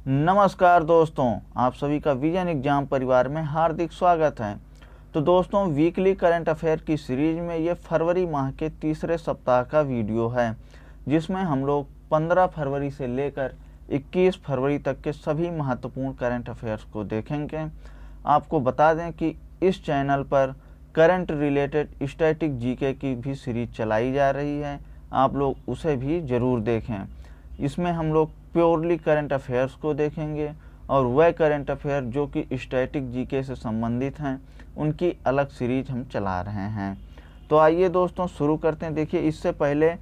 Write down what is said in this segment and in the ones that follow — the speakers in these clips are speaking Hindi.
नमस्कार दोस्तों, आप सभी का विजन एग्जाम परिवार में हार्दिक स्वागत है। तो दोस्तों, वीकली करंट अफेयर की सीरीज में ये फरवरी माह के तीसरे सप्ताह का वीडियो है, जिसमें हम लोग 15 फरवरी से लेकर 21 फरवरी तक के सभी महत्वपूर्ण करंट अफेयर्स को देखेंगे। आपको बता दें कि इस चैनल पर करंट रिलेटेड स्टैटिक जीके की भी सीरीज चलाई जा रही है, आप लोग उसे भी ज़रूर देखें। इसमें हम लोग प्योरली करंट अफेयर्स को देखेंगे और वह करंट अफेयर जो कि स्टैटिक जीके से संबंधित हैं, उनकी अलग सीरीज हम चला रहे हैं। तो आइए दोस्तों शुरू करते हैं। देखिए, इससे पहले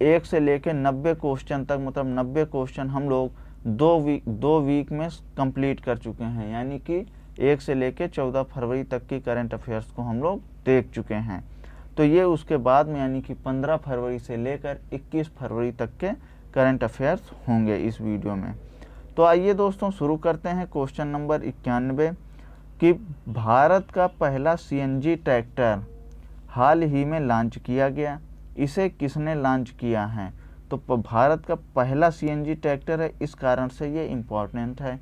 1 से लेकर 90 क्वेश्चन तक, मतलब 90 क्वेश्चन हम लोग दो वीक में कंप्लीट कर चुके हैं, यानी कि 1 से लेकर 14 फरवरी तक की करंट अफेयर्स को हम लोग देख चुके हैं। तो ये उसके बाद में यानी कि 15 फरवरी से लेकर 21 फरवरी तक के करंट अफेयर्स होंगे इस वीडियो में। तो आइए दोस्तों शुरू करते हैं। क्वेश्चन नंबर 91 कि भारत का पहला सीएनजी ट्रैक्टर हाल ही में लॉन्च किया गया, इसे किसने लॉन्च किया है? तो भारत का पहला सीएनजी ट्रैक्टर है, इस कारण से ये इम्पॉर्टेंट है।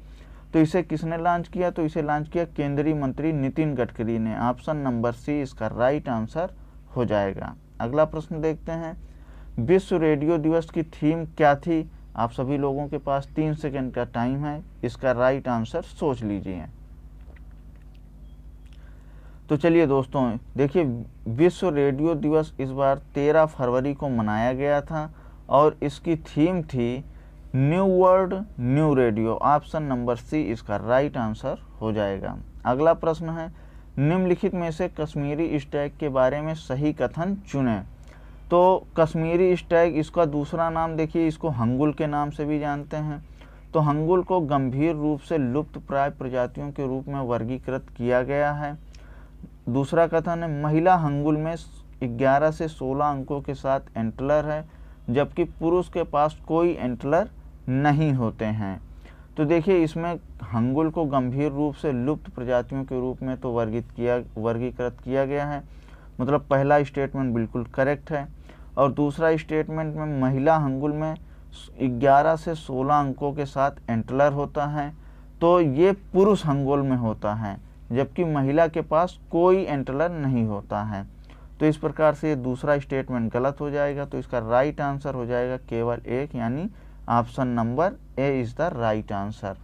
तो इसे किसने लॉन्च किया? तो इसे लॉन्च किया केंद्रीय मंत्री नितिन गडकरी ने। ऑप्शन नंबर सी इसका राइट आंसर हो जाएगा। अगला प्रश्न देखते हैं। विश्व रेडियो दिवस की थीम क्या थी? आप सभी लोगों के पास 3 सेकंड का टाइम है, इसका राइट आंसर सोच लीजिए। तो चलिए दोस्तों, देखिए, विश्व रेडियो दिवस इस बार 13 फरवरी को मनाया गया था और इसकी थीम थी new world new radio. Option number C इसका राइट आंसर हो जाएगा। अगला प्रश्न है, निम्नलिखित में से कश्मीरी स्टैग के बारे में सही कथन चुनें। तो कश्मीरी स्टैग, इसका दूसरा नाम देखिए, इसको हंगुल के नाम से भी जानते हैं। तो हंगुल को गंभीर रूप से लुप्त प्राय प्रजातियों के रूप में वर्गीकृत किया गया है। दूसरा कथन है, महिला हंगुल में 11 से 16 अंकों के साथ एंटलर है, जबकि पुरुष के पास कोई एंटलर नहीं होते हैं। तो देखिए, इसमें हंगुल को गंभीर रूप से लुप्त प्रजातियों के रूप में तो वर्गीकृत किया गया है, मतलब पहला स्टेटमेंट बिल्कुल करेक्ट है। और दूसरा स्टेटमेंट में महिला हंगुल में 11 से 16 अंकों के साथ एंटलर होता है, तो ये पुरुष हंगुल में होता है, जबकि महिला के पास कोई एंटलर नहीं होता है। तो इस प्रकार से ये दूसरा स्टेटमेंट गलत हो जाएगा। तो इसका राइट आंसर हो जाएगा केवल एक, यानी option number A is the right answer.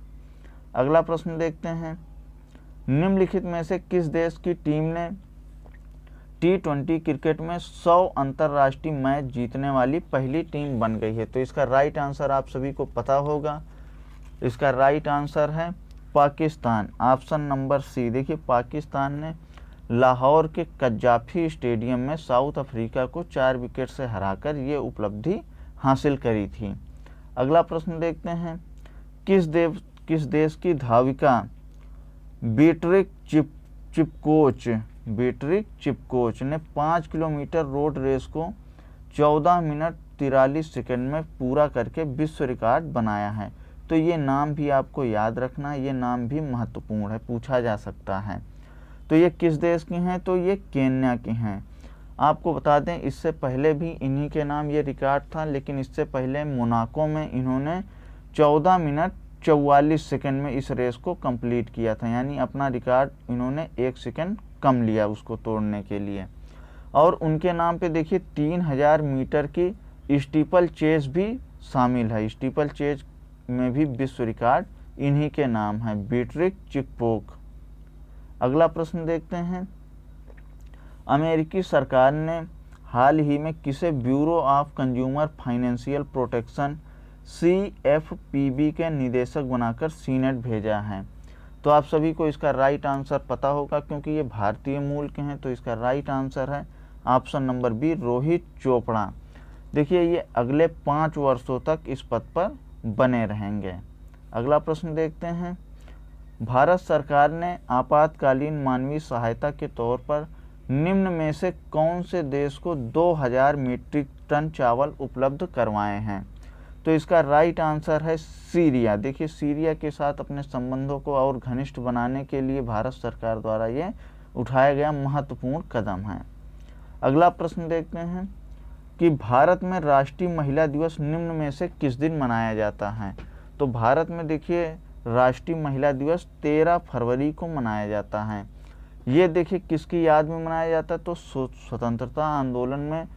अगला प्रश्न देखते हैं। निम्नलिखित में से किस देश की टीम ने T20 क्रिकेट में 100 अंतर्राष्ट्रीय मैच जीतने वाली पहली टीम बन गई है? तो इसका राइट आंसर आप सभी को पता होगा। इसका राइट आंसर है पाकिस्तान। ऑप्शन नंबर सी। देखिए, पाकिस्तान ने लाहौर के कज्जाफी स्टेडियम में साउथ अफ्रीका को 4 विकेट से हराकर ये उपलब्धि हासिल करी थी। अगला प्रश्न देखते हैं। किस देश की धाविका बीट्रिक चिपकोच ने 5 किलोमीटर रोड रेस को 14 मिनट 43 सेकंड में पूरा करके विश्व रिकॉर्ड बनाया है? तो ये नाम भी आपको याद रखना, ये नाम भी महत्वपूर्ण है, पूछा जा सकता है। तो ये किस देश की हैं? तो ये केन्या की हैं। आपको बता दें, इससे पहले भी इन्हीं के नाम ये रिकॉर्ड था, लेकिन इससे पहले मोनाको में इन्होंने 14 मिनट 44 सेकंड में इस रेस को कंप्लीट किया था, यानी अपना रिकॉर्ड इन्होंने 1 सेकंड कम लिया उसको तोड़ने के लिए। और उनके नाम पे देखिए 3000 मीटर की स्टीपल चेज भी शामिल है। स्टीपल चेज में भी विश्व रिकॉर्ड इन्हीं के नाम है, बीट्रिक चिपकोच। अगला प्रश्न देखते हैं। अमेरिकी सरकार ने हाल ही में किसे bureau of consumer financial protection CFPB के निदेशक बनाकर सीनेट भेजा है? तो आप सभी को इसका राइट आंसर पता होगा, क्योंकि ये भारतीय मूल के हैं। तो इसका राइट आंसर है option number B, Rohit Chopra. देखिए, ये अगले 5 वर्षों तक इस पद पर बने रहेंगे। अगला प्रश्न देखते हैं। भारत सरकार ने आपातकालीन मानवीय सहायता के तौर पर निम्न में से कौन से देश को 2000 मीट्रिक टन चावल उपलब्ध करवाए हैं? तो इसका राइट आंसर है सीरिया। देखिए, सीरिया के साथ अपने संबंधों को और घनिष्ठ बनाने के लिए भारत सरकार द्वारा ये उठाया गया महत्वपूर्ण कदम है। अगला प्रश्न देखते हैं कि भारत में राष्ट्रीय महिला दिवस निम्न में से किस दिन मनाया जाता है? तो भारत में देखिए राष्ट्रीय महिला दिवस 13 फरवरी को मनाया जाता है। ये देखिए किसकी याद में मनाया जाता है, तो स्वतंत्रता आंदोलन में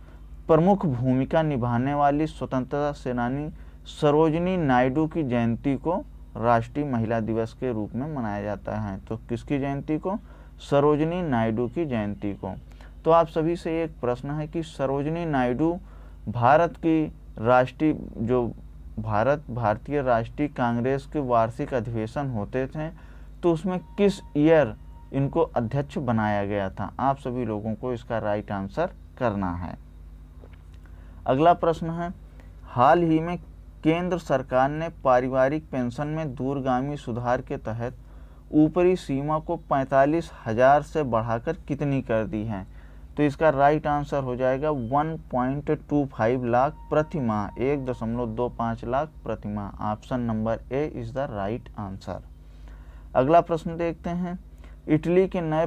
प्रमुख भूमिका निभाने वाली स्वतंत्रता सेनानी सरोजिनी नायडू की जयंती को राष्ट्रीय महिला दिवस के रूप में मनाया जाता है। तो किसकी जयंती को, सरोजिनी नायडू की जयंती को। तो आप सभी से एक प्रश्न है कि सरोजिनी नायडू भारत की राष्ट्रीय जो भारतीय राष्ट्रीय कांग्रेस के वार्षिक अधिवेशन होते थे तो उसमें किस ईयर इनको अध्यक्ष बनाया गया था। आप सभी लोगों को इसका राइट आंसर करना है। अगला प्रश्न है, हाल ही में केंद्र सरकार ने पारिवारिक पेंशन में दूरगामी सुधार के तहत ऊपरी सीमा को 45,000 से बढ़ाकर कितनी कर दी है। तो इसका राइट आंसर हो जाएगा 1.25 लाख प्रति माह, 1.25 लाख प्रति माह। Option number A is the right answer. अगला प्रश्न देखते हैं, इटली के नए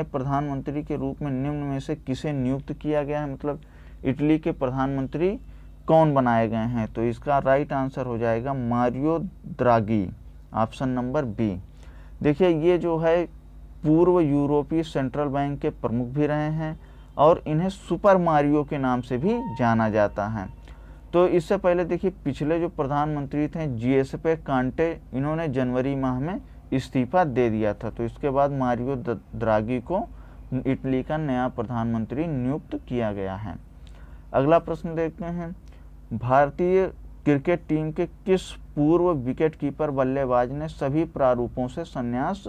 प्रधानमंत्री के रूप में निम्न में से किसे नियुक्त किया गया है, मतलब इटली के प्रधानमंत्री कौन बनाए गए हैं। तो इसका राइट आंसर हो जाएगा Mario Draghi, option number B. देखिए ये जो है पूर्व यूरोपीय सेंट्रल बैंक के प्रमुख भी रहे हैं और इन्हें सुपर मारियो के नाम से भी जाना जाता है। तो इससे पहले देखिए पिछले जो प्रधानमंत्री थे जियुसेप्पे कांटे, इन्होंने जनवरी माह में इस्तीफा दे दिया था। तो इसके बाद मारियो द्रागी को इटली का नया प्रधानमंत्री नियुक्त किया गया है। अगला प्रश्न देखते हैं, भारतीय क्रिकेट टीम के किस पूर्व विकेटकीपर बल्लेबाज ने सभी प्रारूपों से संन्यास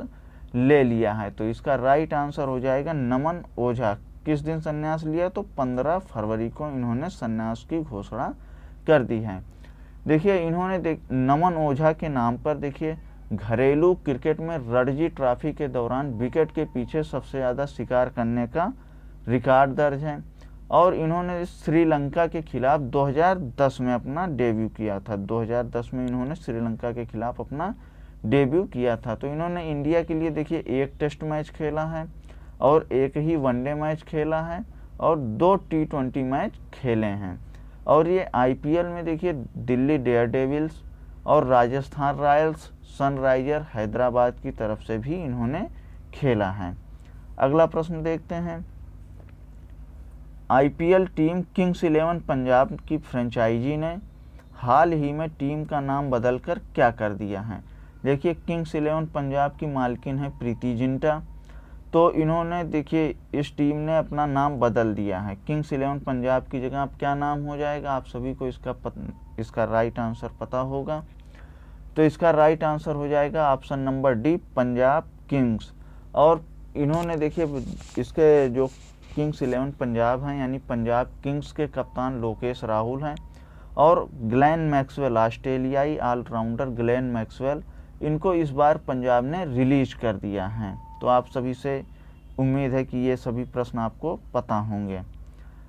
ले लिया है। तो इसका राइट आंसर हो जाएगा नमन ओझा। किस दिन संन्यास लिया, तो 15 फरवरी को इन्होंने संन्यास की घोषणा कर दी है। देखिए इन्होंने नमन ओझा के नाम पर देखिए घरेलू क्रिकेट में रणजी ट्रॉफी के दौरान विकेट के पीछे सबसे ज़्यादा शिकार करने का रिकॉर्ड दर्ज है और इन्होंने श्रीलंका के खिलाफ 2010 में अपना डेब्यू किया था। 2010 में इन्होंने श्रीलंका के खिलाफ अपना डेब्यू किया था। तो इन्होंने इंडिया के लिए देखिए एक टेस्ट मैच खेला है और एक ही वनडे मैच खेला है और 2 T20 मैच खेले हैं। और ये IPL में देखिए दिल्ली डेयरडेविल्स और राजस्थान रॉयल्स, सनराइजर हैदराबाद की तरफ से भी इन्होंने खेला है। अगला प्रश्न देखते हैं, IPL टीम किंग्स 11 पंजाब की फ्रेंचाइजी ने हाल ही में टीम का नाम बदलकर क्या कर दिया है। देखिए किंग्स 11 पंजाब की मालकिन है प्रीति जिंटा। तो इन्होंने देखिए इस टीम ने अपना नाम बदल दिया है। किंग्स 11 पंजाब की जगह अब क्या नाम हो जाएगा, आप सभी को इसका राइट आंसर पता होगा। तो इसका राइट आंसर हो जाएगा option number D, Punjab Kings. और इन्होंने देखिए इसके जो किंग्स 11 पंजाब हैं यानी पंजाब किंग्स के कप्तान लोकेश राहुल हैं और ग्लेन मैक्सवेल, ऑस्ट्रेलियाई ऑलराउंडर ग्लेन मैक्सवेल, इनको इस बार पंजाब ने रिलीज कर दिया है। तो आप सभी से उम्मीद है कि ये सभी प्रश्न आपको पता होंगे।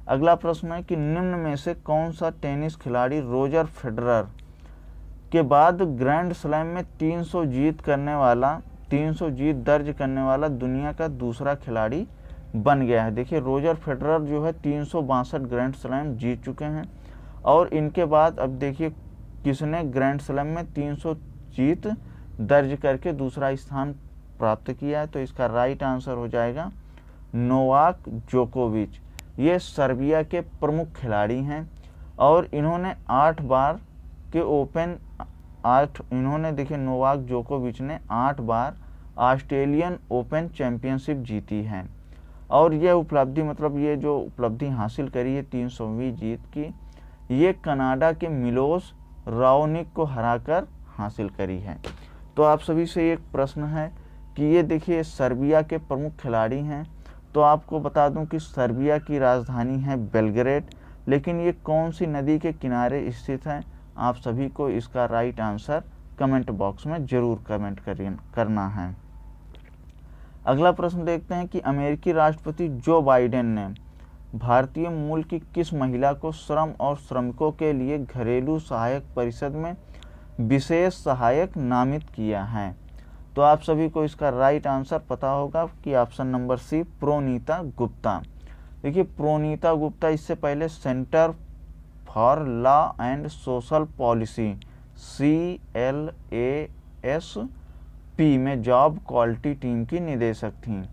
अगला प्रश्न है कि निम्न में से कौन सा टेनिस खिलाड़ी रोजर फेडरर के बाद ग्रैंड स्लैम में 300 जीत दर्ज करने वाला दुनिया का दूसरा खिलाड़ी बन गया है। देखिए रोजर फेडरर जो है 362 ग्रैंड स्लैम जीत चुके हैं और इनके बाद अब देखिए किसने ग्रैंड स्लैम में 300 जीत दर्ज करके दूसरा स्थान प्राप्त किया है। तो इसका राइट आंसर हो जाएगा नोवाक जोकोविच। ये सर्बिया के प्रमुख खिलाड़ी हैं और इन्होंने 8 बार के इन्होंने देखिए नोवाक जोकोविच ने 8 बार ऑस्ट्रेलियन ओपन चैंपियनशिप जीती है और यह उपलब्धि मतलब ये जो उपलब्धि हासिल करी है 300वीं जीत की, ये कनाडा के मिलोस राओनिक को हराकर हासिल करी है। तो आप सभी से एक प्रश्न है कि ये देखिए सर्बिया के प्रमुख खिलाड़ी हैं। तो आपको बता दूं कि सर्बिया की राजधानी है बेलग्रेड, लेकिन ये कौन सी नदी के किनारे स्थित है। आप सभी को इसका राइट आंसर कमेंट बॉक्स में ज़रूर कमेंट करना है। अगला प्रश्न देखते हैं कि अमेरिकी राष्ट्रपति जो बाइडेन ने भारतीय मूल की किस महिला को श्रम और श्रमिकों के लिए घरेलू सहायक परिषद में विशेष सहायक नामित किया है। तो आप सभी को इसका राइट आंसर पता होगा कि ऑप्शन नंबर सी, प्रोनीता गुप्ता। देखिए प्रोनीता गुप्ता इससे पहले centre for law and social policy CLASP में जॉब क्वालिटी टीम की निदेशक थीं।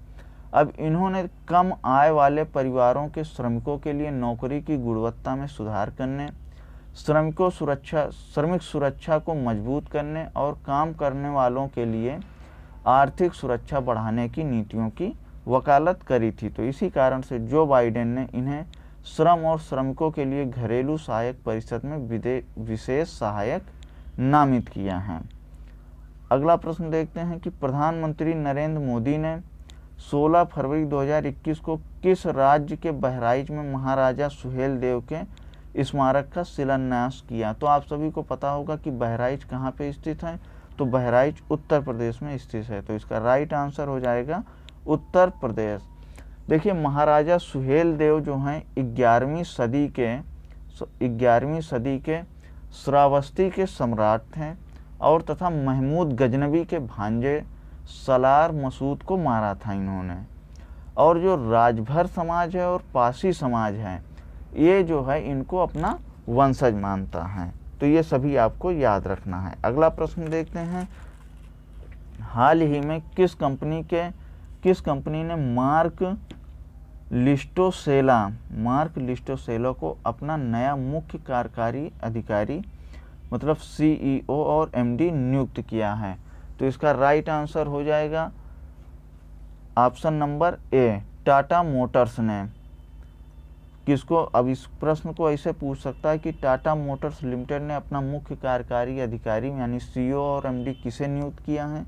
अब इन्होंने कम आय वाले परिवारों के श्रमिकों के लिए नौकरी की गुणवत्ता में सुधार करने, श्रमिक सुरक्षा को मजबूत करने और काम करने वालों के लिए आर्थिक सुरक्षा बढ़ाने की नीतियों की वकालत करी थी। तो इसी कारण से जो बाइडेन ने इन्हें श्रम और श्रमिकों के लिए घरेलू सहायक परिषद में विशेष सहायक नामित किया है। अगला प्रश्न देखते हैं कि प्रधानमंत्री नरेंद्र मोदी ने 16 फरवरी 2021 को किस राज्य के बहराइच में महाराजा सुहेलदेव के स्मारक का शिलान्यास किया। तो आप सभी को पता होगा कि बहराइच कहाँ पे स्थित है, तो बहराइच उत्तर प्रदेश में स्थित है। तो इसका राइट आंसर हो जाएगा उत्तर प्रदेश। देखिए महाराजा सुहेलदेव जो हैं 11वीं सदी के श्रावस्ती के सम्राट थे और तथा महमूद गजनबी के भांजे सलार मसूद को मारा था इन्होंने। और जो राजभर समाज है और पासी समाज है ये जो है इनको अपना वंशज मानता है। तो ये सभी आपको याद रखना है। अगला प्रश्न देखते हैं, हाल ही में किस कंपनी ने मार्क लिस्टोसेला को अपना नया मुख्य कार्यकारी अधिकारी मतलब CEO और MD नियुक्त किया है। तो इसका राइट आंसर हो जाएगा ऑप्शन नंबर ए, टाटा मोटर्स ने। किसको, अब इस प्रश्न को ऐसे पूछ सकता है कि टाटा मोटर्स लिमिटेड ने अपना मुख्य कार्यकारी अधिकारी यानी CEO और MD किसे नियुक्त किया है,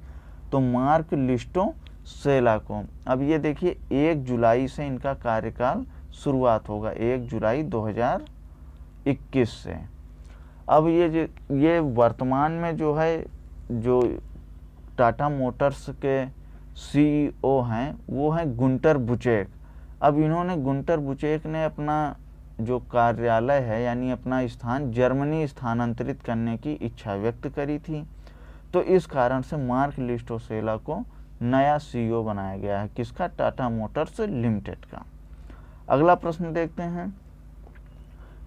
तो मार्क लिस्टोसेला को। अब ये देखिए 1 जुलाई से इनका कार्यकाल शुरुआत होगा, 1 जुलाई 2021 से। अब ये वर्तमान में जो है जो टाटा मोटर्स के CEO हैं वो हैं गुंटर बुचेक। अब इन्होंने गुंटर बुचेक ने अपना जो कार्यालय है यानी अपना स्थान जर्मनी स्थानांतरित करने की इच्छा व्यक्त करी थी। तो इस कारण से मार्क लिस्टोसेला को नया CEO बनाया गया है, किसका, टाटा मोटर्स लिमिटेड का। अगला प्रश्न देखते हैं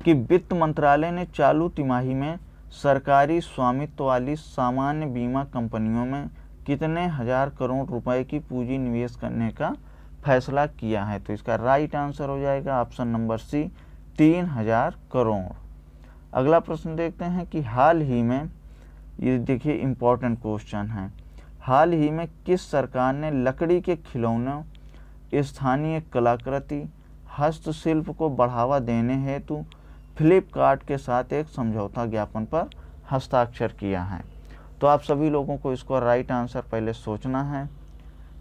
कि वित्त मंत्रालय ने चालू तिमाही में सरकारी स्वामित्व वाली सामान्य बीमा कंपनियों में कितने हजार करोड़ रुपए की पूंजी निवेश करने का फैसला किया है। तो इसका राइट आंसर हो जाएगा ऑप्शन नंबर सी, 3000 करोड़। अगला प्रश्न देखते हैं कि हाल ही में, ये देखिए इम्पोर्टेंट क्वेश्चन है, हाल ही में किस सरकार ने लकड़ी के खिलौनों, स्थानीय कलाकृति, हस्तशिल्प को बढ़ावा देने हेतु फ्लिपकार्ट के साथ एक समझौता ज्ञापन पर हस्ताक्षर किया है। तो आप सभी लोगों को इसको राइट आंसर पहले सोचना है।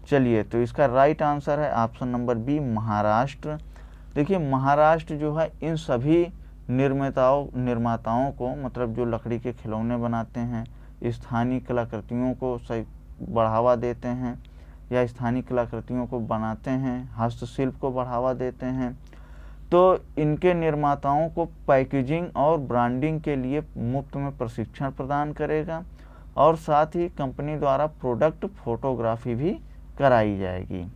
चलिए, तो इसका राइट आंसर है ऑप्शन नंबर बी, महाराष्ट्र। देखिए महाराष्ट्र जो है इन सभी निर्माताओं को, मतलब जो लकड़ी के खिलौने बनाते हैं, स्थानीय कलाकृतियों को सही बढ़ावा देते हैं या स्थानीय कलाकृतियों को बनाते हैं, हस्तशिल्प को बढ़ावा देते हैं, तो इनके निर्माताओं को पैकेजिंग और ब्रांडिंग के लिए मुफ्त में प्रशिक्षण प्रदान करेगा और साथ ही कंपनी द्वारा प्रोडक्ट फोटोग्राफी भी कराई जाएगी।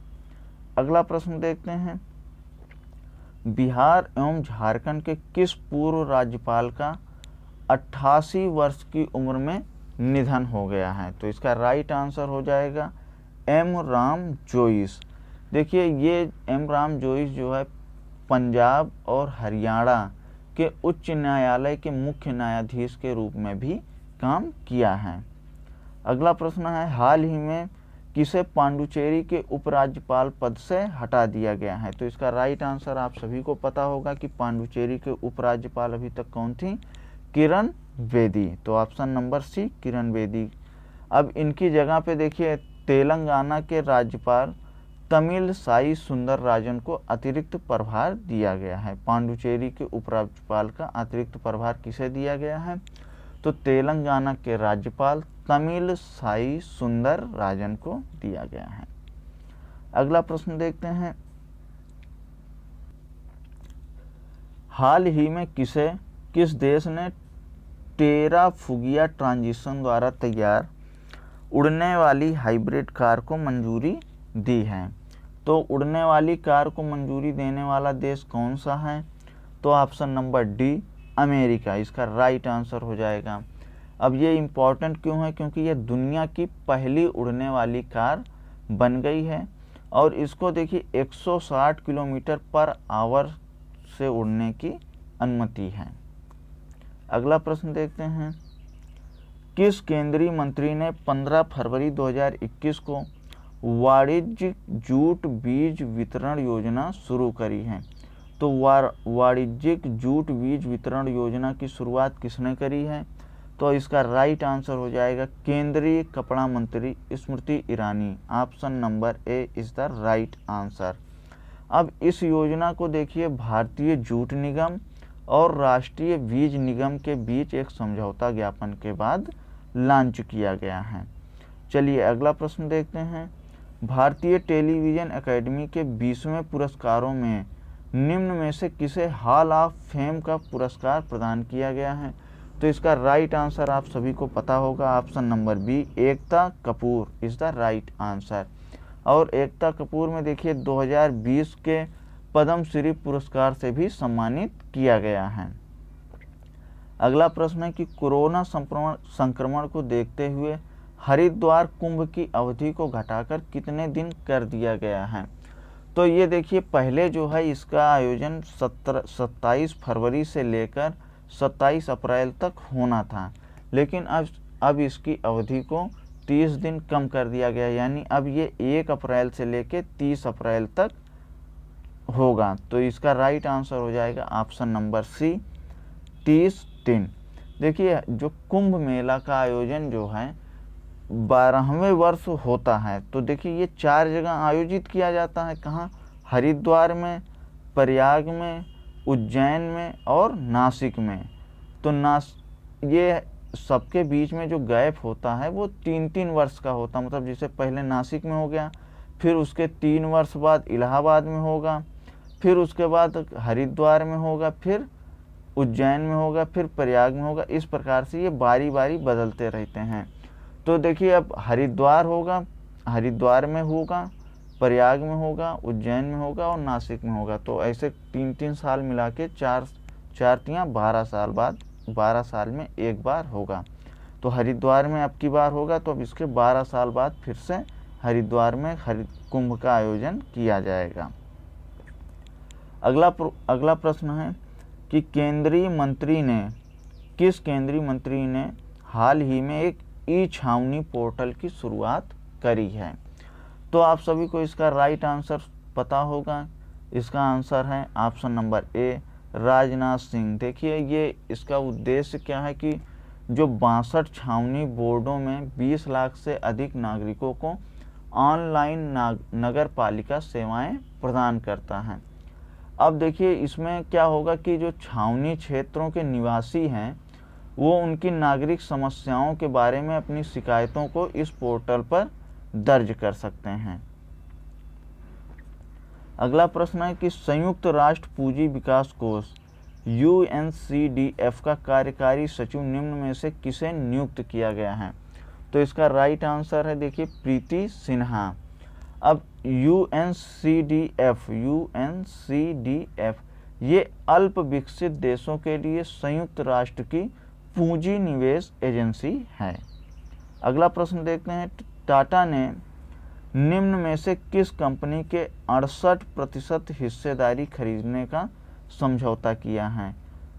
अगला प्रश्न देखते हैं, बिहार एवं झारखंड के किस पूर्व राज्यपाल का 88 वर्ष की उम्र में निधन हो गया है। तो इसका राइट आंसर हो जाएगा एम राम जोइस। देखिए ये एम राम जोइस जो है पंजाब और हरियाणा के उच्च न्यायालय के मुख्य न्यायाधीश के रूप में भी काम किया है। अगला प्रश्न है, हाल ही में किसे पांडुचेरी के उपराज्यपाल पद से हटा दिया गया है। तो इसका राइट आंसर आप सभी को पता होगा कि पांडुचेरी के उपराज्यपाल अभी तक कौन थी, किरण बेदी। तो ऑप्शन नंबर सी, किरण बेदी। अब इनकी जगह पे देखिए तेलंगाना के राज्यपाल तमिल साई सुंदर राजन को अतिरिक्त प्रभार दिया गया है। पांडुचेरी के उपराज्यपाल का अतिरिक्त प्रभार किसे दिया गया है, तो तेलंगाना के राज्यपाल तमिल साई सुंदर राजन को दिया गया है। अगला प्रश्न देखते हैं, हाल ही में किस देश ने टेराफुगिया ट्रांजिशन द्वारा तैयार उड़ने वाली हाइब्रिड कार को मंजूरी दी है। तो उड़ने वाली कार को मंजूरी देने वाला देश कौन सा है, तो ऑप्शन नंबर डी, अमेरिका, इसका राइट आंसर हो जाएगा। अब ये इम्पॉर्टेंट क्यों है? क्योंकि ये दुनिया की पहली उड़ने वाली कार बन गई है और इसको देखिए 160 किलोमीटर पर आवर से उड़ने की अनुमति है। अगला प्रश्न देखते हैं, किस केंद्रीय मंत्री ने 15 फरवरी 2021 को वाणिज्यिक जूट बीज वितरण योजना शुरू करी है? तो वाणिज्यिक जूट बीज वितरण योजना की शुरुआत किसने करी है? तो इसका राइट आंसर हो जाएगा केंद्रीय कपड़ा मंत्री Smriti Irani. Option number A is the right answer. अब इस योजना को देखिए भारतीय जूट निगम और राष्ट्रीय बीज निगम के बीच एक समझौता ज्ञापन के बाद लॉन्च किया गया है। चलिए अगला प्रश्न देखते हैं, भारतीय टेलीविजन अकेडमी के 20वें पुरस्कारों में निम्न में से किसे हॉल ऑफ फेम का पुरस्कार प्रदान किया गया है? तो इसका राइट आंसर आप सभी को पता होगा, option number B Ekta Kapoor is the right answer. और एकता कपूर में देखिए 2020 के पद्मश्री पुरस्कार से भी सम्मानित किया गया है। अगला प्रश्न है कि कोरोना संक्रमण को देखते हुए हरिद्वार कुंभ की अवधि को घटाकर कितने दिन कर दिया गया है? तो ये देखिए पहले जो है इसका आयोजन 27 फरवरी से लेकर 27 अप्रैल तक होना था, लेकिन अब इसकी अवधि को 30 दिन कम कर दिया गया, यानी अब ये 1 अप्रैल से लेकर 30 अप्रैल तक होगा। तो इसका राइट आंसर हो जाएगा ऑप्शन नंबर सी 30 दिन। देखिए जो कुंभ मेला का आयोजन जो है 12वें वर्ष होता है, तो देखिए ये 4 जगह आयोजित किया जाता है। कहाँ? हरिद्वार में, प्रयाग में, उज्जैन में और नासिक में। तो ये सबके बीच में जो गैप होता है वो 3-3 वर्ष का होता है, मतलब जैसे पहले नासिक में हो गया, फिर उसके 3 वर्ष बाद इलाहाबाद में होगा, फिर उसके बाद हरिद्वार में होगा, फिर उज्जैन में होगा, फिर प्रयाग में होगा। इस प्रकार से ये बारी बारी बदलते रहते हैं। तो देखिए अब हरिद्वार होगा, हरिद्वार में होगा, प्रयाग में होगा, उज्जैन में होगा और नासिक में होगा। तो ऐसे 3-3 साल मिला के 4 12 साल बाद 12 साल में एक बार होगा। तो हरिद्वार में अब की बार होगा, तो अब इसके 12 साल बाद फिर से हरिद्वार में कुंभ का आयोजन किया जाएगा। अगला प्रश्न है कि किस केंद्रीय मंत्री ने हाल ही में एक ई-छावनी पोर्टल की शुरुआत करी है? तो आप सभी को इसका राइट आंसर पता होगा। इसका आंसर है ऑप्शन नंबर ए राजनाथ सिंह। देखिए ये इसका उद्देश्य क्या है कि जो 62 छावनी बोर्डों में 20 लाख से अधिक नागरिकों को ऑनलाइन नगर पालिका सेवाएं प्रदान करता है। अब देखिए इसमें क्या होगा कि जो छावनी क्षेत्रों के निवासी हैं वो उनकी नागरिक समस्याओं के बारे में अपनी शिकायतों को इस पोर्टल पर दर्ज कर सकते हैं। अगला प्रश्न है कि संयुक्त राष्ट्र पूंजी विकास कोष UNCDF का कार्यकारी सचिव निम्न में से किसे नियुक्त किया गया है? तो इसका राइट आंसर है देखिए प्रीति सिन्हा। अब UNCDF ये अल्प विकसित देशों के लिए संयुक्त राष्ट्र की पूंजी निवेश एजेंसी है। अगला प्रश्न देखते हैं, टाटा ने निम्न में से किस कंपनी के 68% हिस्सेदारी खरीदने का समझौता किया है?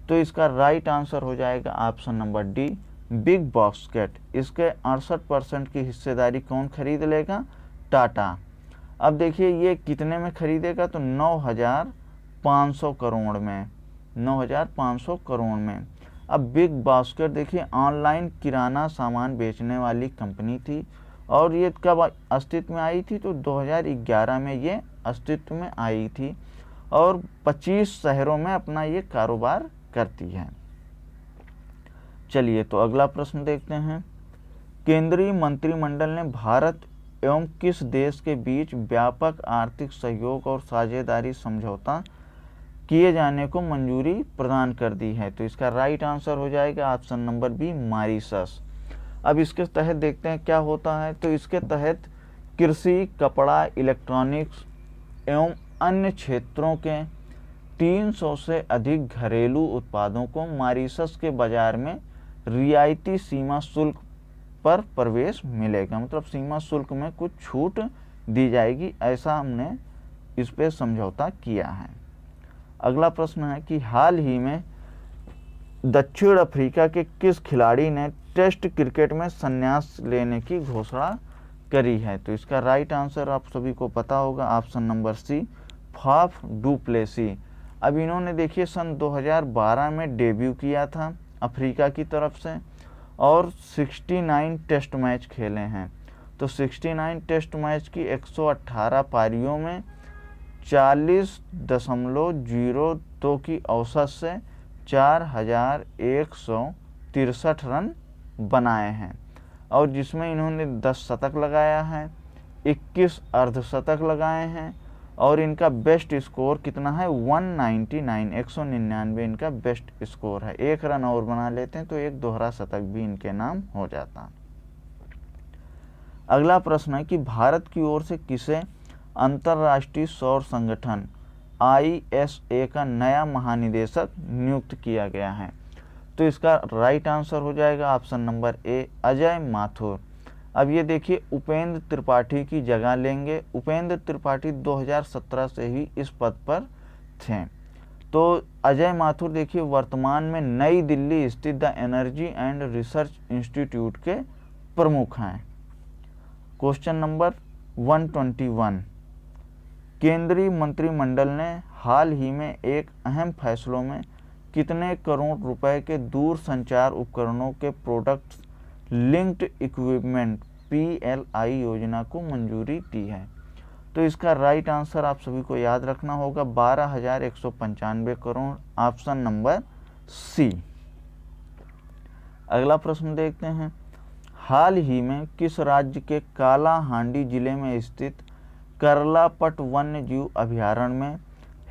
तो इसका राइट आंसर हो जाएगा option number D big basket. इसके 68% की हिस्सेदारी कौन खरीद लेगा? टाटा। अब देखिए ये कितने में खरीदेगा? तो 9,500 करोड़ में, 9,500 करोड़ में। अब बिग बास्केट देखिए ऑनलाइन किराना सामान बेचने वाली कंपनी थी और ये कब अस्तित्व में आई थी? तो 2011 में ये अस्तित्व में आई थी और 25 शहरों में अपना ये कारोबार करती है। चलिए तो अगला प्रश्न देखते हैं, केंद्रीय मंत्रिमंडल ने भारत एवं किस देश के बीच व्यापक आर्थिक सहयोग और साझेदारी समझौता किए जाने को मंजूरी प्रदान कर दी है? तो इसका राइट आंसर हो जाएगा ऑप्शन नंबर बी मॉरिशस। अब इसके तहत देखते हैं क्या होता है। तो इसके तहत कृषि, कपड़ा, इलेक्ट्रॉनिक्स एवं अन्य क्षेत्रों के 300 से अधिक घरेलू उत्पादों को मॉरिशस के बाजार में रियायती सीमा शुल्क पर प्रवेश मिलेगा, मतलब सीमा शुल्क में कुछ छूट दी जाएगी, ऐसा हमने इस पे समझौता किया है। अगला प्रश्न है कि हाल ही में दक्षिण अफ्रीका के किस खिलाड़ी ने टेस्ट क्रिकेट में संन्यास लेने की घोषणा करी है? तो इसका राइट आंसर आप सभी को पता होगा, option number C, Faf du Plessis. अब इन्होंने देखिए सन 2012 में डेब्यू किया था अफ्रीका की तरफ से और 69 टेस्ट मैच खेले हैं। तो 69 टेस्ट मैच की 118 पारियों में 40.02 की औसत से 4163 रन बनाए हैं, और जिसमें इन्होंने 10 शतक लगाया है, 21 अर्धशतक लगाए हैं, और इनका बेस्ट स्कोर कितना है? 199, 199 इनका बेस्ट स्कोर है। 1 रन और बना लेते हैं तो एक दोहरा शतक भी इनके नाम हो जाता। अगला प्रश्न है कि भारत की ओर से किसे अंतर्राष्ट्रीय सौर संगठन ISA का नया महानिदेशक नियुक्त किया गया है? तो इसका राइट आंसर हो जाएगा ऑप्शन नंबर ए, अजय माथुर। अब ये देखिए उपेंद्र त्रिपाठी की जगह लेंगे। उपेंद्र त्रिपाठी 2017 से ही इस पद पर थे। तो अजय माथुर देखिए वर्तमान में नई दिल्ली स्थित the energy and research institute के प्रमुख हैं। क्वेश्चन नंबर 121, केंद्रीय मंत्रिमंडल ने हाल ही में एक अहम फैसलों में कितने करोड़ रुपए के दूर संचार उपकरणों के प्रोडक्ट्स लिंक्ड इक्विपमेंट PLI योजना को मंजूरी दी है? तो इसका राइट आंसर आप सभी को याद रखना होगा, 12,195 करोड़, ऑप्शन नंबर सी। अगला प्रश्न देखते हैं, हाल ही में किस राज्य के कालाहांडी जिले में स्थित करलापट वन्य जीव अभयारण्य में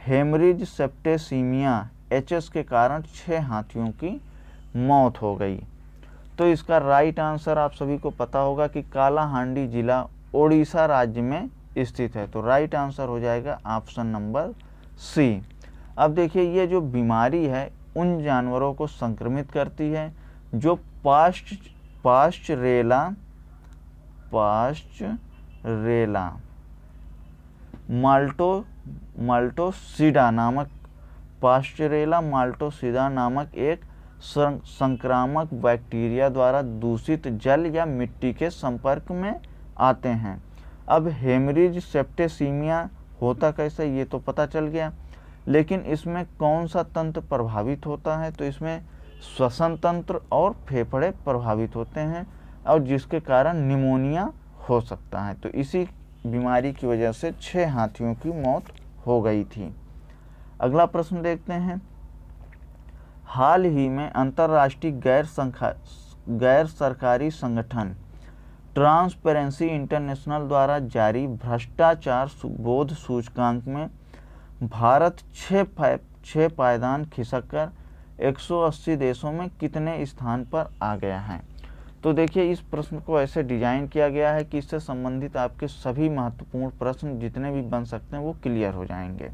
हेमरेज सेप्टेसीमिया HS के कारण 6 हाथियों की मौत हो गई? तो इसका राइट आंसर आप सभी को पता होगा कि कालाहांडी जिला ओडिशा राज्य में स्थित है। तो राइट आंसर हो जाएगा ऑप्शन नंबर सी। अब देखिए ये जो बीमारी है उन जानवरों को संक्रमित करती है जो पास्चरेला माल्टोसिडा नामक एक संक्रामक बैक्टीरिया द्वारा दूषित जल या मिट्टी के संपर्क में आते हैं। अब हेमरेज सेप्टेसीमिया होता कैसे ये तो पता चल गया, लेकिन इसमें कौन सा तंत्र प्रभावित होता है? तो इसमें श्वसन तंत्र और फेफड़े प्रभावित होते हैं, और जिसके कारण निमोनिया हो सकता है। तो इसी बीमारी की वजह से 6 हाथियों की मौत हो गई थी। अगला प्रश्न देखते हैं, हाल ही में अंतर्राष्ट्रीय गैर सरकारी संगठन ट्रांसपेरेंसी इंटरनेशनल द्वारा जारी भ्रष्टाचार बोध सूचकांक में भारत 6 पायदान खिसककर 180 देशों में कितने स्थान पर आ गया है? तो देखिए इस प्रश्न को ऐसे डिजाइन किया गया है कि इससे संबंधित आपके सभी महत्वपूर्ण प्रश्न जितने भी बन सकते हैं वो क्लियर हो जाएंगे।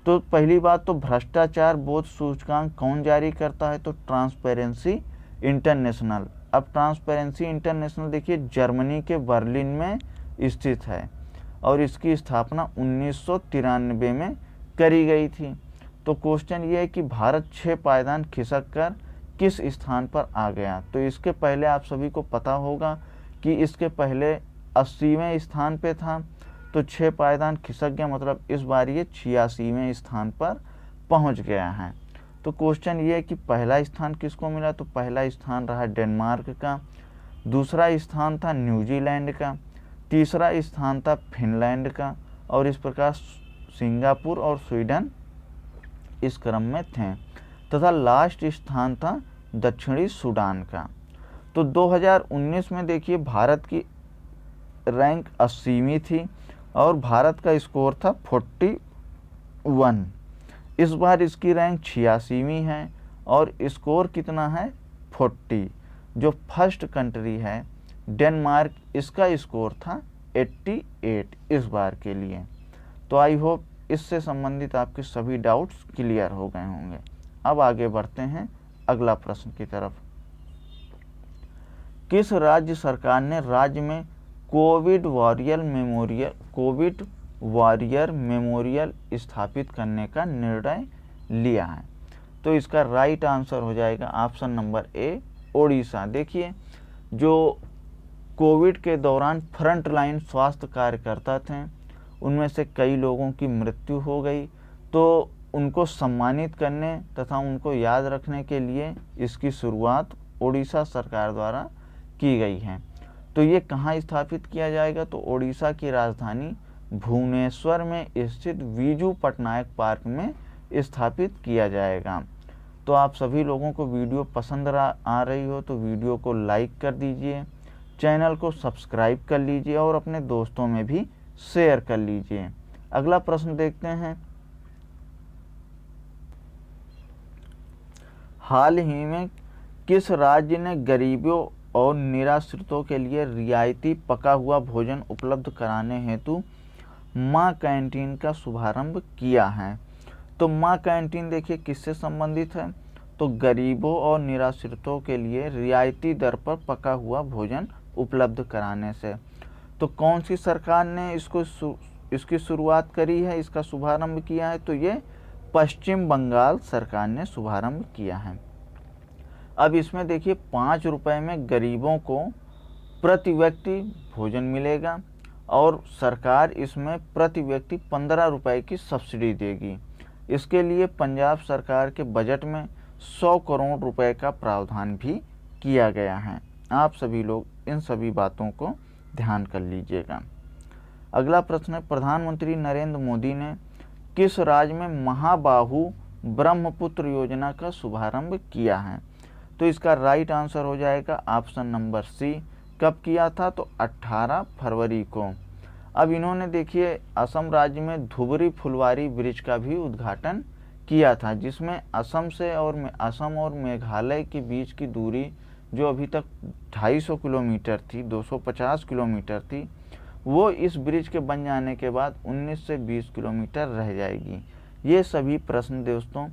तो पहली बात तो भ्रष्टाचार बोध सूचकांक कौन जारी करता है? तो ट्रांसपेरेंसी इंटरनेशनल। अब ट्रांसपेरेंसी इंटरनेशनल देखिए जर्मनी के बर्लिन में स्थित है और इसकी स्थापना 1993 में करी गई थी। तो क्वेश्चन ये है कि भारत 6 पायदान खिसक कर किस स्थान पर आ गया? तो इसके पहले आप सभी को पता होगा कि इसके पहले 80वें स्थान पे था, तो 6 पायदान खिसक गया, मतलब इस बार ये 86वें स्थान पर पहुंच गया है। तो क्वेश्चन ये है कि पहला स्थान किसको मिला? तो पहला स्थान रहा डेनमार्क का, दूसरा स्थान था न्यूजीलैंड का, तीसरा स्थान था फिनलैंड का, और इस प्रकार सिंगापुर और स्वीडन इस क्रम में थे, तथा लास्ट स्थान था दक्षिणी सूडान का। तो 2019 में देखिए भारत की रैंक 80वीं थी और भारत का स्कोर था 41। इस बार इसकी रैंक 86वीं है और स्कोर कितना है? 40। जो फर्स्ट कंट्री है डेनमार्क, इसका स्कोर था 88 इस बार के लिए। तो आई होप इससे संबंधित आपके सभी डाउट्स क्लियर हो गए होंगे। अब आगे बढ़ते हैं अगला प्रश्न की तरफ। किस राज्य सरकार ने राज्य में कोविड वॉरियर मेमोरियल स्थापित करने का निर्णय लिया है? तो इसका राइट आंसर हो जाएगा ऑप्शन नंबर ए, ओडिशा। देखिए, जो कोविड के दौरान फ्रंट लाइन स्वास्थ्य कार्यकर्ता थे, उनमें से कई लोगों की मृत्यु हो गई, तो उनको सम्मानित करने तथा उनको याद रखने के लिए इसकी शुरुआत ओडिशा सरकार द्वारा की गई है। तो ये कहाँ स्थापित किया जाएगा? तो ओडिशा की राजधानी भुवनेश्वर में स्थित विजू पटनायक पार्क में स्थापित किया जाएगा। तो आप सभी लोगों को वीडियो पसंद आ रही हो तो वीडियो को लाइक कर दीजिए, चैनल को सब्सक्राइब कर लीजिए और अपने दोस्तों में भी शेयर कर लीजिए। अगला प्रश्न देखते हैं। हाल ही में किस राज्य ने गरीबों और निराश्रितों के लिए रियायती पका हुआ भोजन उपलब्ध कराने हेतु माँ कैंटीन का शुभारंभ किया है? तो माँ कैंटीन देखिए किससे संबंधित है? तो गरीबों और निराश्रितों के लिए रियायती दर पर पका हुआ भोजन उपलब्ध कराने से। तो कौन सी सरकार ने इसकी शुरुआत करी है, इसका शुभारंभ किया है? तो ये पश्चिम बंगाल सरकार ने शुभारंभ किया है। अब इसमें देखिए 5 रुपये में गरीबों को प्रति व्यक्ति भोजन मिलेगा और सरकार इसमें प्रति व्यक्ति 15 रुपये की सब्सिडी देगी। इसके लिए पंजाब सरकार के बजट में 100 करोड़ रुपए का प्रावधान भी किया गया है। आप सभी लोग इन सभी बातों को ध्यान कर लीजिएगा। अगला प्रश्न है, प्रधानमंत्री नरेंद्र मोदी ने किस राज्य में महाबाहु ब्रह्मपुत्र योजना का शुभारंभ किया है? तो इसका राइट आंसर हो जाएगा ऑप्शन नंबर सी। कब किया था? तो 18 फरवरी को। अब इन्होंने देखिए असम राज्य में धुबरी फुलवारी ब्रिज का भी उद्घाटन किया था, जिसमें असम और मेघालय के बीच की दूरी जो अभी तक 250 किलोमीटर थी, 250 किलोमीटर थी, वो इस ब्रिज के बन जाने के बाद 19 से 20 किलोमीटर रह जाएगी। ये सभी प्रश्न दोस्तों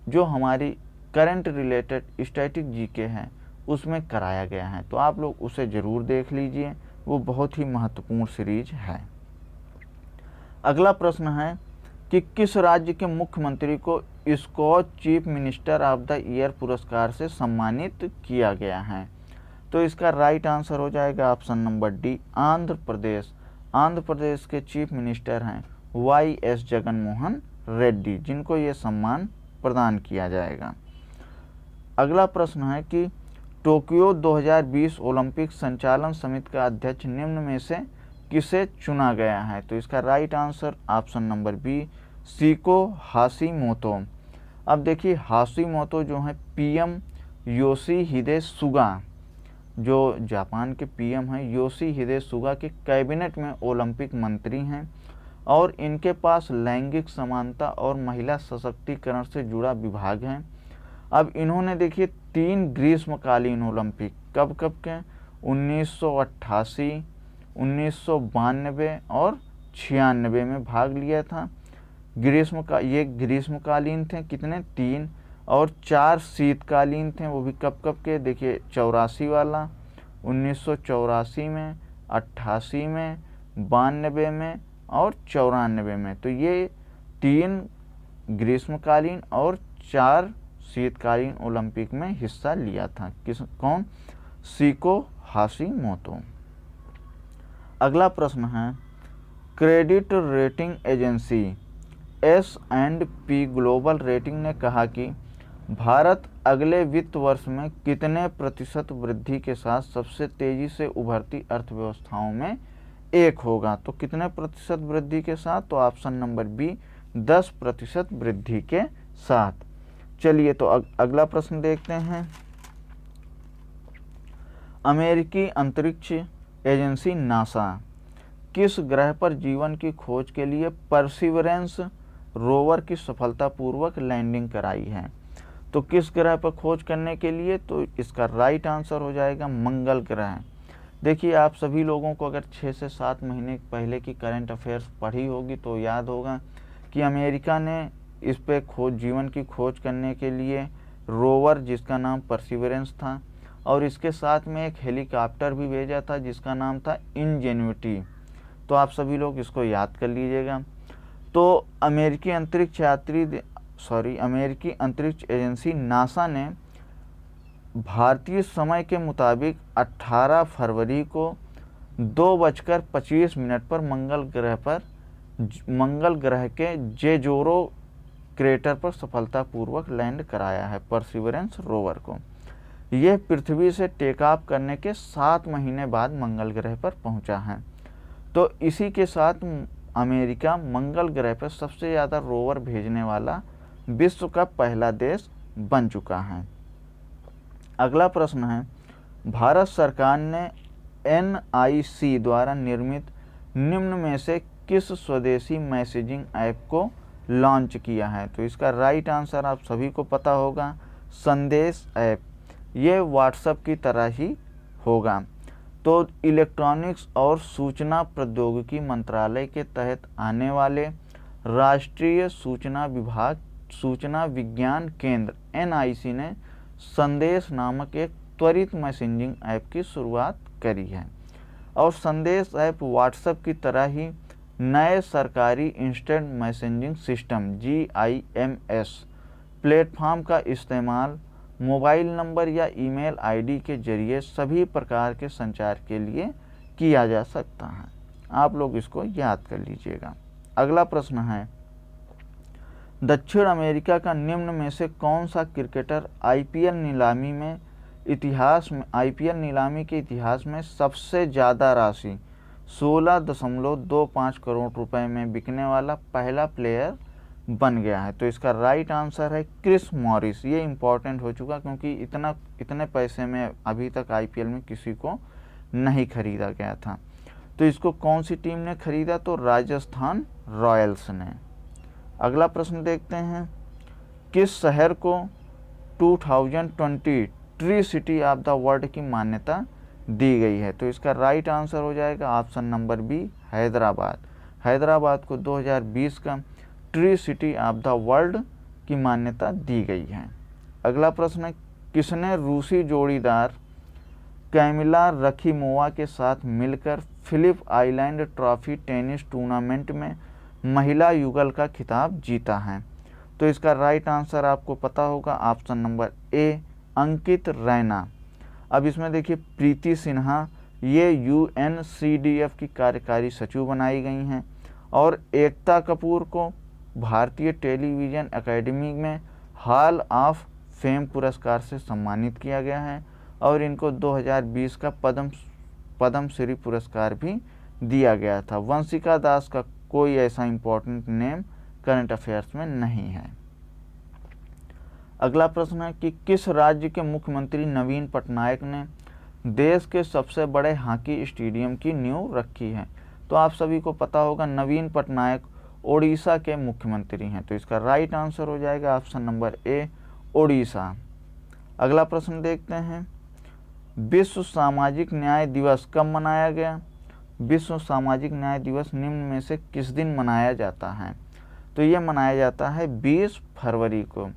जो हमारी करंट रिलेटेड स्टैटिक जीके हैं उसमें कराया गया है, तो आप लोग उसे ज़रूर देख लीजिए, वो बहुत ही महत्वपूर्ण सीरीज है। अगला प्रश्न है कि किस राज्य के मुख्यमंत्री को Skoch chief minister of the year पुरस्कार से सम्मानित किया गया है? तो इसका राइट आंसर हो जाएगा option number D, Andhra Pradesh. Andhra Pradesh के चीफ मिनिस्टर हैं YS जगनमोहन रेड्डी, जिनको ये सम्मान प्रदान किया जाएगा। अगला प्रश्न है कि टोक्यो 2020 ओलंपिक संचालन समिति का अध्यक्ष निम्न में से किसे चुना गया है? तो इसका right answer option number B, Seiko Hashimoto. अब देखिए हाशिमोतो जो है PM योशिहिदे सुगा, जो जापान के PM हैं, योशिहिदे सुगा के कैबिनेट में ओलंपिक मंत्री हैं और इनके पास लैंगिक समानता और महिला सशक्तिकरण से जुड़ा विभाग है। अब इन्होंने देखिए 3 ग्रीष्मकालीन ओलंपिक कब कब के 1988, 1992 और 96 में भाग लिया था। ये ग्रीष्मकालीन थे कितने? 3, और 4 शीतकालीन थे, वो भी कब कब के? देखिए 84 वाला 1984 में, 88 में, 92 में और 94 में। तो ये 3 ग्रीष्मकालीन और 4 शीतकालीन ओलंपिक में हिस्सा लिया था। कौन? शिको हाशिमोतो। अगला प्रश्न है, credit rating agency S&P global rating ने कहा कि भारत अगले वित्त वर्ष में कितने प्रतिशत वृद्धि के साथ सबसे तेजी से उभरती अर्थव्यवस्थाओं में एक होगा? तो कितने प्रतिशत वृद्धि के साथ? तो ऑप्शन नंबर बी, 10% वृद्धि के साथ। चलिए तो अगला प्रश्न देखते हैं। अमेरिकी अंतरिक्ष एजेंसी नासा किस ग्रह पर जीवन की खोज के लिए परसिवरेंस रोवर की सफलतापूर्वक लैंडिंग कराई है? तो किस ग्रह पर खोज करने के लिए? तो इसका राइट आंसर हो जाएगा मंगल ग्रह। देखिए आप सभी लोगों को अगर 6 से 7 महीने पहले की करंट अफेयर्स पढ़ी होगी तो याद होगा कि अमेरिका ने इस पे जीवन की खोज करने के लिए रोवर जिसका नाम परसिवरेंस था और इसके साथ में एक हेलीकॉप्टर भी भेजा था जिसका नाम था इंजेन्युटी। तो आप सभी लोग इसको याद कर लीजिएगा। तो अमेरिकी अंतरिक्ष एजेंसी नासा ने भारतीय समय के मुताबिक 18 फरवरी को 2:25 पर मंगल ग्रह के जेजोरो क्रेटर पर सफलतापूर्वक लैंड कराया है परसिवरेंस रोवर को। यह पृथ्वी से टेक ऑफ करने के 7 महीने बाद मंगल ग्रह पर पहुंचा है। तो इसी के साथ अमेरिका मंगल ग्रह पर सबसे ज़्यादा रोवर भेजने वाला विश्व का पहला देश बन चुका है। अगला प्रश्न है, भारत सरकार ने NIC द्वारा निर्मित निम्न में से किस स्वदेशी मैसेजिंग ऐप को लॉन्च किया है? तो इसका राइट आंसर आप सभी को पता होगा, संदेश ऐप। ये व्हाट्सएप की तरह ही होगा। तो इलेक्ट्रॉनिक्स और सूचना प्रौद्योगिकी मंत्रालय के तहत आने वाले राष्ट्रीय सूचना विज्ञान केंद्र NIC ने संदेश नामक एक त्वरित मैसेजिंग ऐप की शुरुआत करी है। और संदेश ऐप व्हाट्सएप की तरह ही नए सरकारी instant messaging system GIMS platform का इस्तेमाल मोबाइल नंबर या ईमेल ID के जरिए सभी प्रकार के संचार के लिए किया जा सकता है। आप लोग इसको याद कर लीजिएगा। अगला प्रश्न है, दक्षिण अमेरिका का निम्न में से कौन सा क्रिकेटर IPL नीलामी के इतिहास में सबसे ज़्यादा राशि 16.25 करोड़ रुपए में बिकने वाला पहला प्लेयर बन गया है? तो इसका राइट आंसर है क्रिस मॉरिस। ये इम्पोर्टेंट हो चुका क्योंकि इतने पैसे में अभी तक IPL में किसी को नहीं खरीदा गया था। तो इसको कौन सी टीम ने खरीदा? तो राजस्थान रॉयल्स ने। अगला प्रश्न देखते हैं, किस शहर को 2020 tree city of the world की मान्यता दी गई है? तो इसका राइट आंसर हो जाएगा option number B, Hyderabad. Hyderabad को 2020 का tree city of the world की मान्यता दी गई है। अगला प्रश्न है, किसने रूसी जोड़ीदार कैमिला रखीमोवा के साथ मिलकर Phillip Island trophy tennis tournament में महिला युगल का खिताब जीता है? तो इसका राइट आंसर आपको पता होगा, ऑप्शन नंबर ए, अंकित रैना। अब इसमें देखिए, प्रीति सिन्हा ये UNCDF की कार्यकारी सचिव बनाई गई हैं और एकता कपूर को भारतीय टेलीविज़न एकेडमी में हॉल ऑफ फेम पुरस्कार से सम्मानित किया गया है और इनको 2020 का पद्मश्री पुरस्कार भी दिया गया था। वंशिका दास का कोई ऐसा इम्पोर्टेंट नेम करंट अफेयर्स में नहीं है। अगला प्रश्न है कि किस राज्य के मुख्यमंत्री नवीन पटनायक ने देश के सबसे बड़े हॉकी स्टेडियम की नींव रखी है? तो आप सभी को पता होगा, नवीन पटनायक ओडिशा के मुख्यमंत्री हैं। तो इसका राइट आंसर हो जाएगा ऑप्शन नंबर ए, ओडिशा। अगला प्रश्न देखते हैं, विश्व सामाजिक न्याय दिवस कब मनाया गया? विश्व सामाजिक न्याय दिवस निम्न में से किस दिन मनाया जाता है? तो ये मनाया जाता है 20 फरवरी को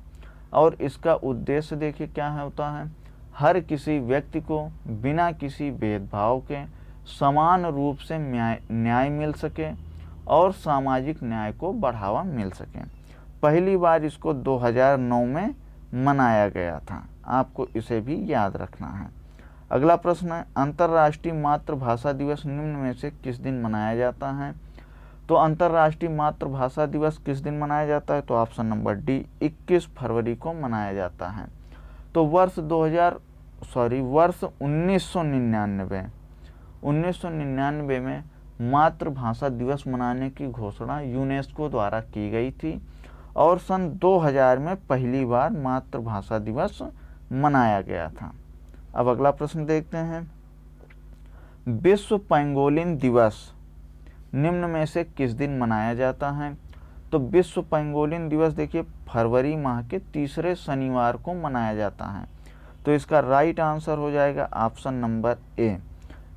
और इसका उद्देश्य देखिए क्या होता है, हर किसी व्यक्ति को बिना किसी भेदभाव के समान रूप से न्याय मिल सके और सामाजिक न्याय को बढ़ावा मिल सके। पहली बार इसको 2009 में मनाया गया था, आपको इसे भी याद रखना है। अगला प्रश्न है, अंतर्राष्ट्रीय मातृभाषा दिवस निम्न में से किस दिन मनाया जाता है? तो अंतर्राष्ट्रीय मातृभाषा दिवस किस दिन मनाया जाता है? तो ऑप्शन नंबर डी, 21 फरवरी को मनाया जाता है। तो वर्ष 1999 में मातृभाषा दिवस मनाने की घोषणा यूनेस्को द्वारा की गई थी और सन 2000 में पहली बार मातृभाषा दिवस मनाया गया था। अब अगला प्रश्न देखते हैं, विश्व पेंगोलिन दिवस निम्न में से किस दिन मनाया जाता है? तो विश्व पेंगोलिन दिवस देखिए फरवरी माह के तीसरे शनिवार को मनाया जाता है। तो इसका राइट आंसर हो जाएगा ऑप्शन नंबर ए।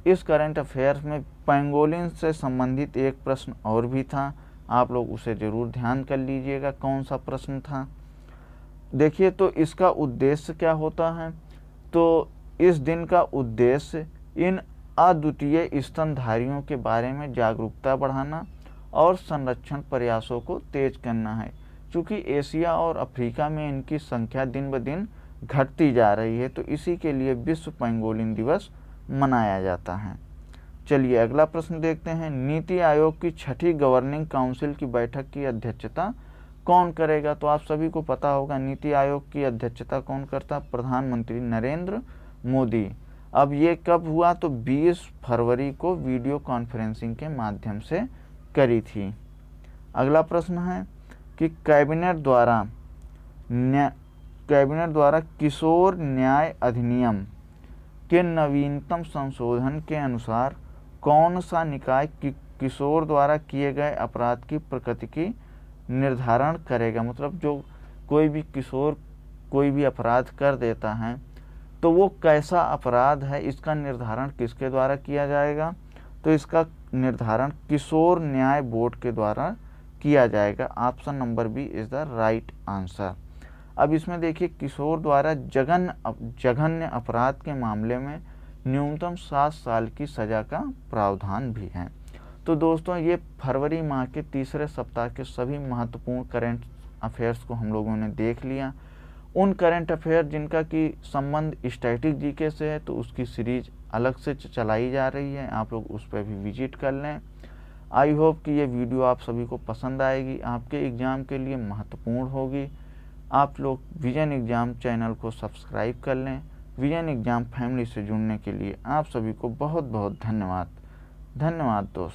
इस करंट अफेयर्स में पेंगोलिन से संबंधित एक प्रश्न और भी था आप लोग उसे ज़रूर ध्यान कर लीजिएगा कौन सा प्रश्न था। देखिए, तो इसका उद्देश्य क्या होता है, तो इस दिन का उद्देश्य इन अद्वितीय स्तनधारियों के बारे में जागरूकता बढ़ाना और संरक्षण प्रयासों को तेज करना है, क्योंकि एशिया और अफ्रीका में इनकी संख्या दिन ब दिन घटती जा रही है, तो इसी के लिए विश्व पेंगोलिन दिवस मनाया जाता है। चलिए अगला प्रश्न देखते हैं। नीति आयोग की 6ठी गवर्निंग काउंसिल की बैठक की अध्यक्षता कौन करेगा? तो आप सभी को पता होगा नीति आयोग की अध्यक्षता कौन करता? प्रधानमंत्री नरेंद्र मोदी। अब ये कब हुआ? तो 20 फरवरी को वीडियो कॉन्फ्रेंसिंग के माध्यम से करी थी। अगला प्रश्न है कि कैबिनेट द्वारा किशोर न्याय अधिनियम के नवीनतम संशोधन के अनुसार कौन सा निकाय किशोर द्वारा किए गए अपराध की प्रकृति की निर्धारण करेगा? मतलब जो कोई भी किशोर कोई भी अपराध कर देता है तो वो कैसा अपराध है, इसका निर्धारण किसके द्वारा किया जाएगा? तो इसका निर्धारण किशोर न्याय बोर्ड के द्वारा किया जाएगा। Option number B is the right answer. अब इसमें देखिए, किशोर द्वारा जघन्य अपराध के मामले में न्यूनतम 7 साल की सजा का प्रावधान भी है। तो दोस्तों, ये फरवरी माह के तीसरे सप्ताह के सभी महत्वपूर्ण करंट अफेयर्स को हम लोगों ने देख लिया। उन करंट अफेयर जिनका कि संबंध स्टैटिक जीके से है, तो उसकी सीरीज अलग से चलाई जा रही है, आप लोग उस पर भी विजिट कर लें। आई होप कि ये वीडियो आप सभी को पसंद आएगी, आपके एग्ज़ाम के लिए महत्वपूर्ण होगी। आप लोग विजन एग्ज़ाम चैनल को सब्सक्राइब कर लें। विजन एग्ज़ाम फैमिली से जुड़ने के लिए आप सभी को बहुत बहुत धन्यवाद। धन्यवाद दोस्तों।